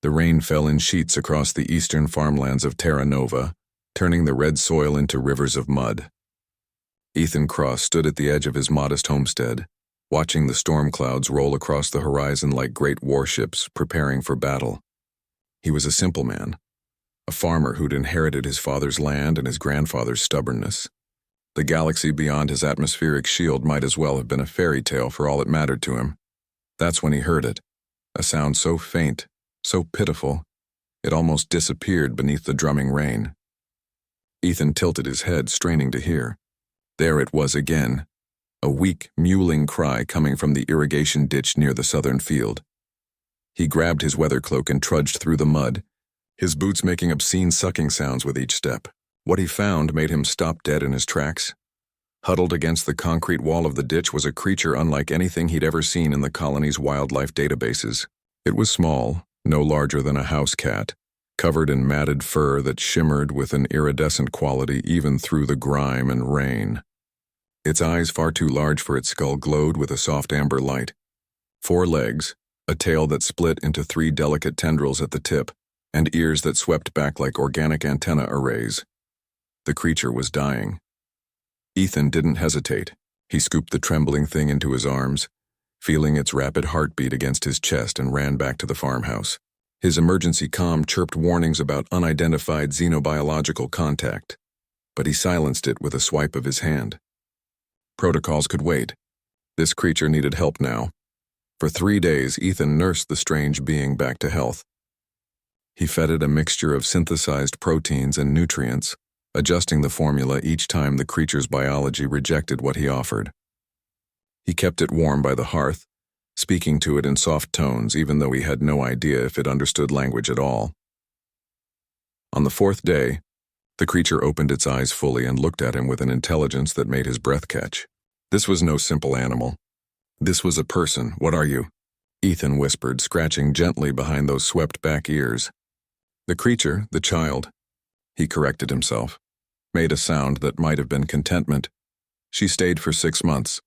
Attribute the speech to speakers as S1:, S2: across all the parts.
S1: The rain fell in sheets across the eastern farmlands of Terra Nova, turning the red soil into rivers of mud. Ethan Cross stood at the edge of his modest homestead, watching the storm clouds roll across the horizon like great warships preparing for battle. He was a simple man, a farmer who'd inherited his father's land and his grandfather's stubbornness. The galaxy beyond his atmospheric shield might as well have been a fairy tale for all it mattered to him. That's when he heard it, a sound so faint, so pitiful, it almost disappeared beneath the drumming rain. Ethan tilted his head, straining to hear. There it was again, a weak, mewling cry coming from the irrigation ditch near the southern field. He grabbed his weather cloak and trudged through the mud, his boots making obscene sucking sounds with each step. What he found made him stop dead in his tracks. Huddled against the concrete wall of the ditch was a creature unlike anything he'd ever seen in the colony's wildlife databases. It was small, no larger than a house cat, covered in matted fur that shimmered with an iridescent quality even through the grime and rain. Its eyes, far too large for its skull, glowed with a soft amber light. 4 legs, a tail that split into 3 delicate tendrils at the tip, and ears that swept back like organic antenna arrays. The creature was dying. Ethan didn't hesitate. He scooped the trembling thing into his arms, feeling its rapid heartbeat against his chest, and ran back to the farmhouse. His emergency comm chirped warnings about unidentified xenobiological contact, but he silenced it with a swipe of his hand. Protocols could wait. This creature needed help now. For 3 days, Ethan nursed the strange being back to health. He fed it a mixture of synthesized proteins and nutrients, adjusting the formula each time the creature's biology rejected what he offered. He kept it warm by the hearth, speaking to it in soft tones even though he had no idea if it understood language at all. On the 4th day, the creature opened its eyes fully and looked at him with an intelligence that made his breath catch. This was no simple animal. This was a person. "What are you?" Ethan whispered, scratching gently behind those swept-back ears. The creature, the child, he corrected himself, made a sound that might have been contentment. She stayed for 6 months.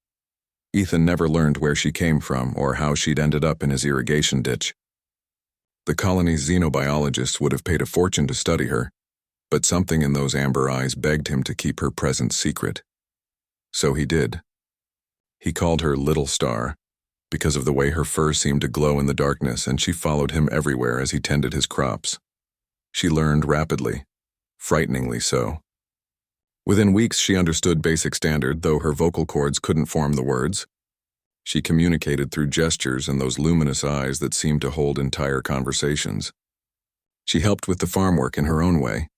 S1: Ethan never learned where she came from or how she'd ended up in his irrigation ditch. The colony's xenobiologists would have paid a fortune to study her, but something in those amber eyes begged him to keep her presence secret. So he did. He called her Little Star, because of the way her fur seemed to glow in the darkness, and she followed him everywhere as he tended his crops. She learned rapidly, frighteningly so. Within weeks, she understood basic standard, though her vocal cords couldn't form the words. She communicated through gestures and those luminous eyes that seemed to hold entire conversations. She helped with the farm work in her own way,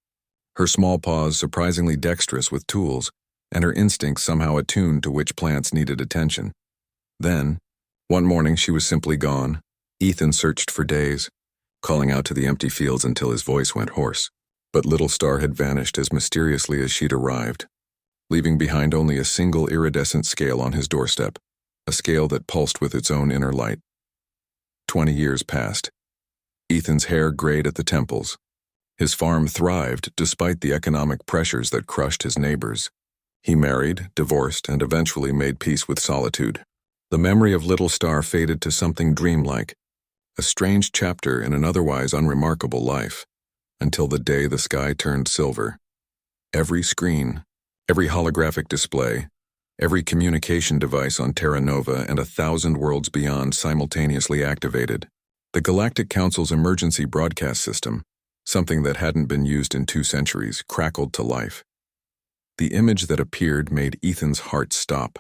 S1: her small paws surprisingly dexterous with tools, and her instincts somehow attuned to which plants needed attention. Then, one morning she was simply gone. Ethan searched for days, calling out to the empty fields until his voice went hoarse. But Little Star had vanished as mysteriously as she'd arrived, leaving behind only a single iridescent scale on his doorstep, a scale that pulsed with its own inner light. 20 years passed. Ethan's hair grayed at the temples. His farm thrived despite the economic pressures that crushed his neighbors. He married, divorced, and eventually made peace with solitude. The memory of Little Star faded to something dreamlike, a strange chapter in an otherwise unremarkable life, until the day the sky turned silver. Every screen, every holographic display, every communication device on Terra Nova and 1,000 worlds beyond simultaneously activated. The Galactic Council's emergency broadcast system, something that hadn't been used in 2 centuries, crackled to life. The image that appeared made Ethan's heart stop.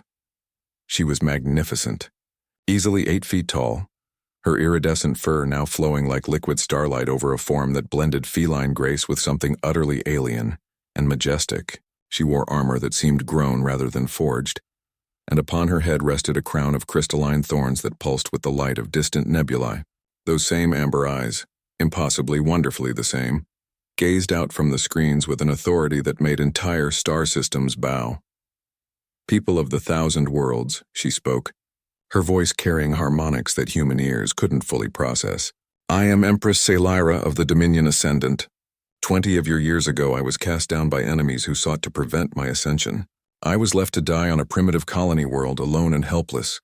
S1: She was magnificent, easily 8 feet tall, her iridescent fur now flowing like liquid starlight over a form that blended feline grace with something utterly alien and majestic. She wore armor that seemed grown rather than forged, and upon her head rested a crown of crystalline thorns that pulsed with the light of distant nebulae. Those same amber eyes, impossibly wonderfully the same, gazed out from the screens with an authority that made entire star systems bow. "People of the 1,000 worlds," she spoke, her voice carrying harmonics that human ears couldn't fully process. "I am Empress Celira of the Dominion Ascendant. 20 of your years ago I was cast down by enemies who sought to prevent my ascension. I was left to die on a primitive colony world, alone and helpless."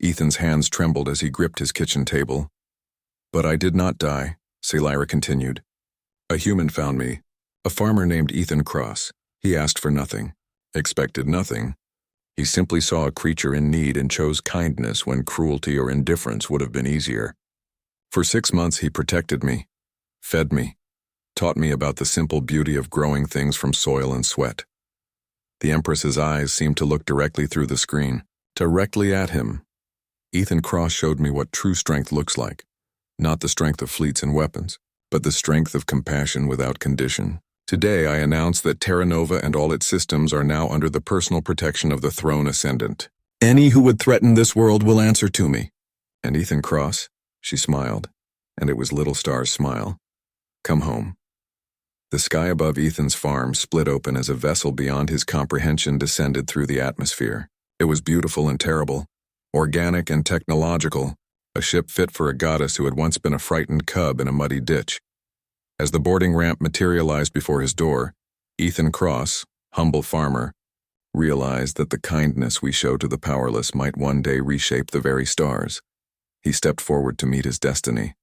S1: Ethan's hands trembled as he gripped his kitchen table. "But I did not die," Lyra continued. A human found me. A farmer named Ethan Cross. He asked for nothing, expected nothing. He simply saw a creature in need and chose kindness when cruelty or indifference would have been easier. For 6 months he protected me, fed me, taught me about the simple beauty of growing things from soil and sweat. The Empress's eyes seemed to look directly through the screen, directly at him. Ethan Cross showed me what true strength looks like, not the strength of fleets and weapons, but the strength of compassion without condition. Today I announce that Terra Nova and all its systems are now under the personal protection of the Throne Ascendant. Any who would threaten this world will answer to me. And Ethan Cross, she smiled, and it was Little Star's smile. Come home. The sky above Ethan's farm split open as a vessel beyond his comprehension descended through the atmosphere. It was beautiful and terrible, organic and technological, a ship fit for a goddess who had once been a frightened cub in a muddy ditch. As the boarding ramp materialized before his door, Ethan Cross, humble farmer, realized that the kindness we show to the powerless might one day reshape the very stars. He stepped forward to meet his destiny.